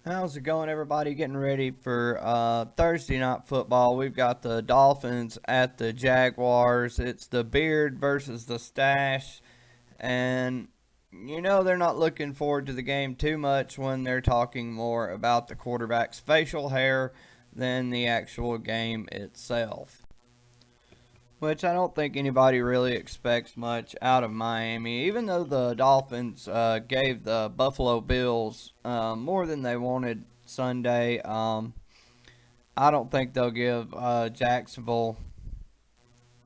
How's it going, everybody? Getting ready for Thursday night football. We've got the Dolphins at the Jaguars. It's the Beard versus the Stash. And, they're not looking forward to the game too much when they're talking more about the quarterback's facial hair than the actual game itself. Which I don't think anybody really expects much out of Miami, even though the Dolphins gave the Buffalo Bills more than they wanted Sunday. I don't think they'll give Jacksonville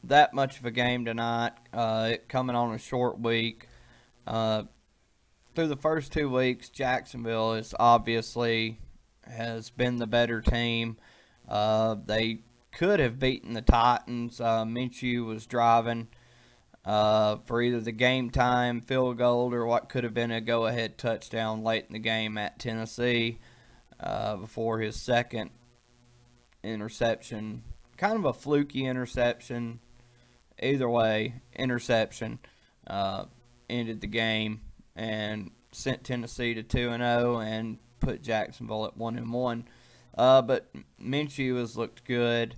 that much of a game tonight. It coming on a short week. Uh, Through the first 2 weeks, Jacksonville is obviously has been the better team. They could have beaten the Titans. Minshew was driving for either the game time field goal or what could have been a go ahead touchdown late in the game at Tennessee before his second interception. Kind of a fluky interception. Either way, interception ended the game and sent Tennessee to 2-0 and put Jacksonville at 1-1. But Minshew has looked good.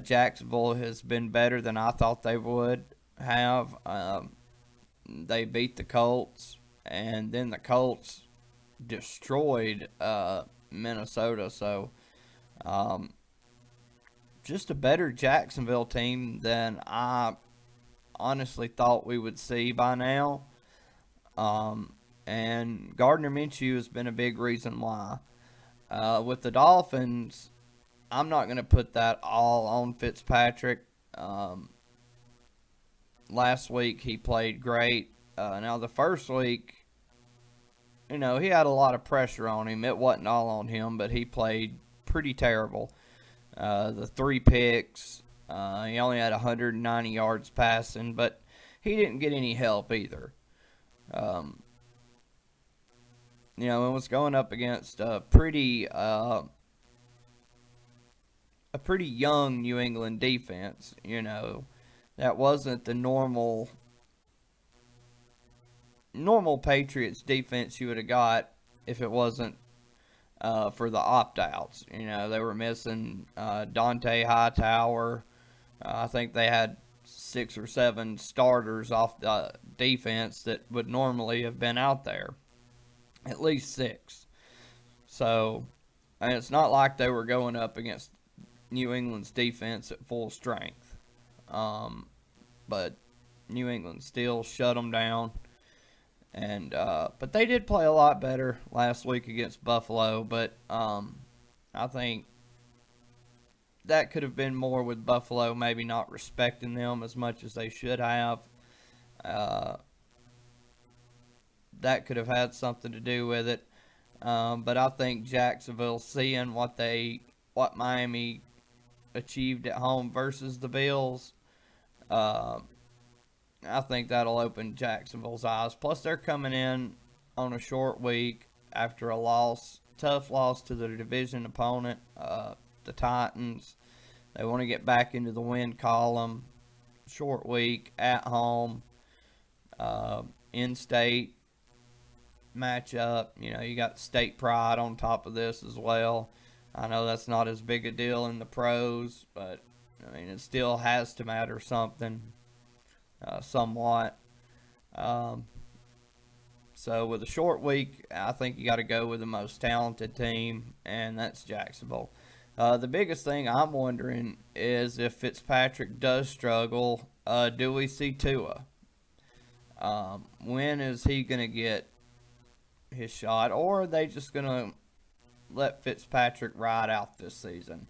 Jacksonville has been better than I thought they would have. They beat the Colts, and then the Colts destroyed Minnesota. So, um, just a better Jacksonville team than I honestly thought we would see by now. Um, and Gardner Minshew has been a big reason why. With the Dolphins, I'm not going to put that all on Fitzpatrick. Um, Last week he played great. Now the first week, he had a lot of pressure on him. It wasn't all on him, but he played pretty terrible. The three picks, he only had 190 yards passing, but he didn't get any help either. Um, it was going up against a pretty young New England defense. That wasn't the normal Patriots defense you would have got if it wasn't for the opt outs. They were missing Dante Hightower. I think they had 6 or 7 starters off the defense that would normally have been out there, at least 6. So, and it's not like they were going up against New England's defense at full strength. Um, but New England still shut them down. And but they did play a lot better last week against Buffalo. But I think that could have been more with Buffalo maybe not respecting them as much as they should have. Uh, that could have had something to do with it. But I think Jacksonville seeing what Miami achieved at home versus the Bills, uh, I think that'll open Jacksonville's eyes. Plus, they're coming in on a short week after a tough loss to the division opponent, the Titans. They want to get back into the win column. Short week at home, in-state matchup. You got state pride on top of this as well. I know that's not as big a deal in the pros, but it still has to matter somewhat. Um, so with a short week, I think you got to go with the most talented team, and that's Jacksonville. The biggest thing I'm wondering is if Fitzpatrick does struggle, do we see Tua? When is he going to get his shot, or are they just going to let Fitzpatrick ride out this season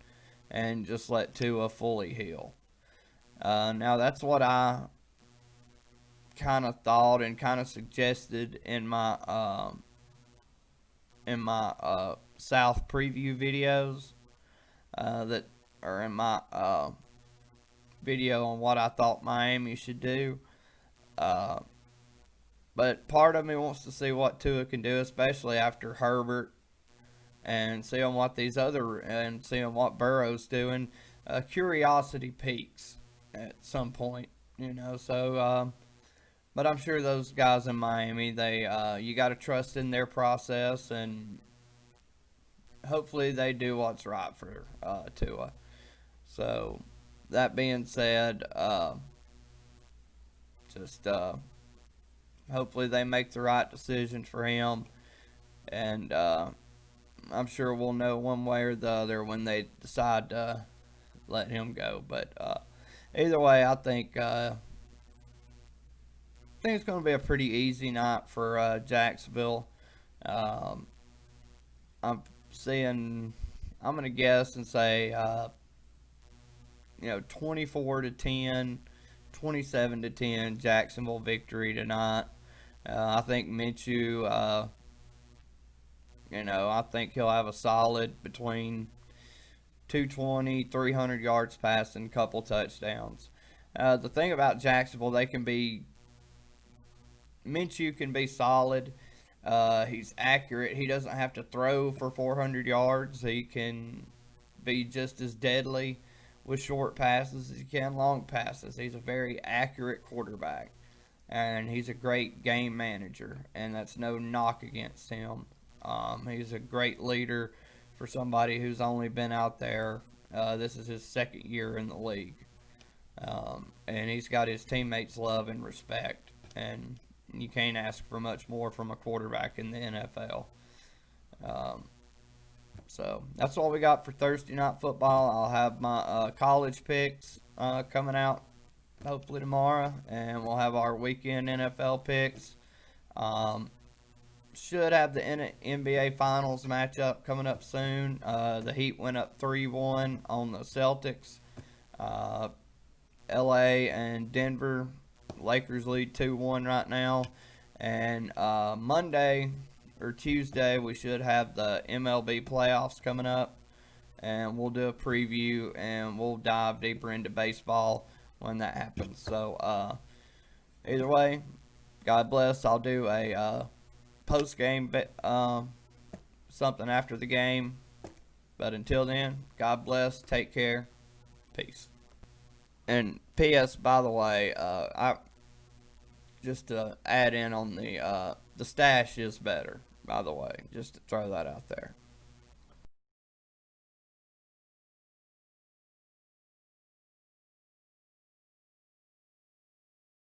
and just let Tua fully heal? Now, that's what I kind of thought and kind of suggested in my South preview videos that are in my video on what I thought Miami should do. Uh, but part of me wants to see what Tua can do, especially after Herbert, and seeing what Burrow's doing. Curiosity peaks at some point, So, but I'm sure those guys in Miami, they you got to trust in their process, and hopefully they do what's right for Tua. So that being said, just hopefully they make the right decision for him, and I'm sure we'll know one way or the other when they decide to let him go. But either way, I think it's going to be a pretty easy night for Jacksonville. Um, I'm seeing. I'm going to guess and say, 24-10, 27-10, Jacksonville victory tonight. I think Minshew. I think he'll have a solid between 220, 300 yards passing, couple touchdowns. The thing about Jacksonville, they can be Minshew can be solid. He's accurate. He doesn't have to throw for 400 yards. He can be just as deadly with short passes as he can long passes. He's a very accurate quarterback, and he's a great game manager, and that's no knock against him. He's a great leader for somebody who's only been out there. This is his second year in the league, and he's got his teammates' love and respect, and you can't ask for much more from a quarterback in the NFL. Um, so that's all we got for Thursday night football. I'll have my college picks coming out hopefully tomorrow, and we'll have our weekend NFL picks. Um, should have the NBA Finals matchup coming up soon. The Heat went up 3-1 on the Celtics. Uh, LA and Denver, Lakers lead 2-1 right now. And Monday or Tuesday, we should have the MLB playoffs coming up. And we'll do a preview and we'll dive deeper into baseball when that happens. So, either way, God bless. I'll do a post game something after the game. But until then, God bless. Take care. Peace. And P.S. By the way, I just to add in on the stash is better. By the way, just to throw that out there.